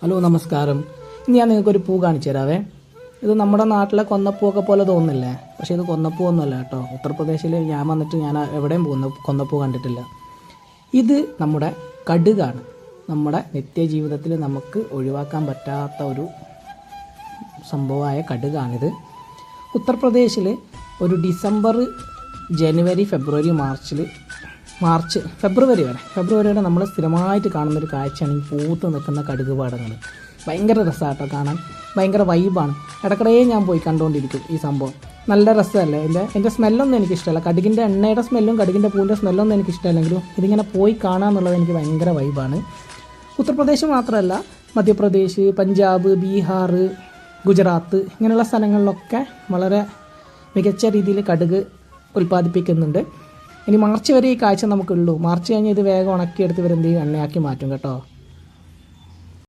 Hello നമസ്കാരം. ഇന്ന് ഞാൻ നിങ്ങൾക്കൊരു പൂ കാണിച്ചു തരാവേ. ഇത് നമ്മുടെ നാട്ടിലെ കൊന്നപ്പൂവൊക്കെ പോലെ തോന്നുന്നില്ലേ? പക്ഷേ ഇത് കൊന്നപ്പൂവൊന്നുമല്ല കേട്ടോ. ഉത്തർപ്രദേശിൽ ഞാൻ വന്നിട്ട് ഞാൻ എവിടെയും കൊന്നപ്പൂ കണ്ടിട്ടില്ല. ഇത് നമ്മുടെ കടുകാണ്. നമ്മുടെ നിത്യജീവിതത്തിൽ നമുക്ക് ഒഴിവാക്കാൻ പറ്റാത്ത ഒരു സംഭവമായ കടുകാണിത്. ഉത്തർപ്രദേശിൽ ഒരു ഡിസംബർ, ജനുവരി, ഫെബ്രുവരി, ഫെബ്രുവരി വരെ നമ്മൾ സ്ഥിരമായിട്ട് കാണുന്നൊരു കാഴ്ചയാണ് ഈ പൂത്ത് നിൽക്കുന്ന കടുക് പാടങ്ങൾ. ഭയങ്കര രസമാട്ടോ കാണാൻ, ഭയങ്കര വൈബാണ്. ഇടയ്ക്കിടയെ ഞാൻ പോയി കണ്ടുകൊണ്ടിരിക്കും ഈ സംഭവം. നല്ല രസമല്ലേ? എൻ്റെ സ്മെല്ലൊന്നും എനിക്കിഷ്ടമല്ല. കടുകിൻ്റെ എണ്ണയുടെ സ്മെല്ലും കടുകിൻ്റെ പൂവിൻ്റെ സ്മെല്ലൊന്നും എനിക്കിഷ്ടമല്ലെങ്കിലും ഇതിങ്ങനെ പോയി കാണുക എന്നുള്ളത് എനിക്ക് ഭയങ്കര വൈബാണ്. ഉത്തർപ്രദേശ് മാത്രമല്ല, മധ്യപ്രദേശ്, പഞ്ചാബ്, ബീഹാർ, ഗുജറാത്ത് ഇങ്ങനെയുള്ള സ്ഥലങ്ങളിലൊക്കെ വളരെ മികച്ച രീതിയിൽ കടുക് ഉൽപ്പാദിപ്പിക്കുന്നുണ്ട്. ഇനി മാർച്ച് വരെ ഈ കാഴ്ച നമുക്കുള്ളൂ. മാർച്ച് കഴിഞ്ഞ് ഇത് വേഗം ഉണക്കിയെടുത്ത് ഇവരെന്ത് ചെയ്യും? എണ്ണയാക്കി മാറ്റും കേട്ടോ.